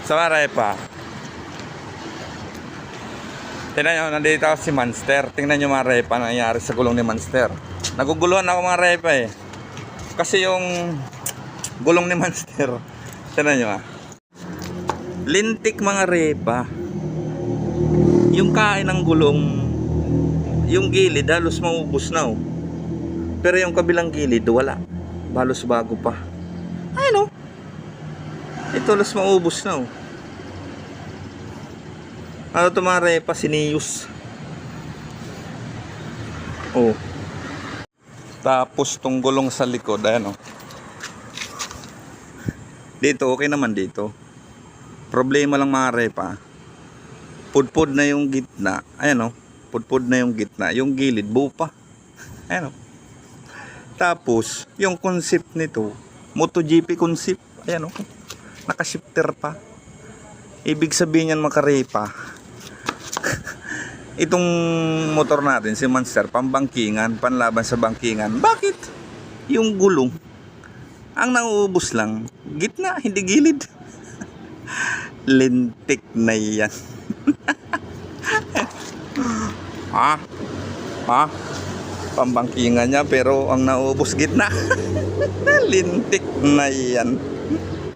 Sa Marepa. Tingnan nyo, nandito si Monster. Tingnan nyo mga repa na nangyari sa gulong ni Monster. Naguguluhan ako mga repa eh. Kasi yung gulong ni Monster, tingnan nyo lintik mga repa. Yung kain ng gulong, yung gilid halos maubos na oh. Pero yung kabilang gilid wala. Halos bago pa. Ayun oh. Ito halos maubos na oh. Ano ito mga repa? Siniyos. Oh. Tapos tong gulong sa likod, ayan oh. Dito, okay naman dito. Problema lang mga repa. Pudpud na yung gitna. Ayan oh. Pudpud na yung gitna. Yung gilid, buo pa. Ayan oh. Tapos, yung concept nito, MotoGP concept. Ayan oh. Nakashifter pa. Ibig sabihin yan mga repa. Itong motor natin, si Monster, pambangkingan, panlaban sa bangkingan. Bakit? Yung gulong ang nauubos lang, gitna, hindi gilid. Lintik na yan. Ha? Pambangkingan niya pero ang nauubos gitna. Lintik na yan.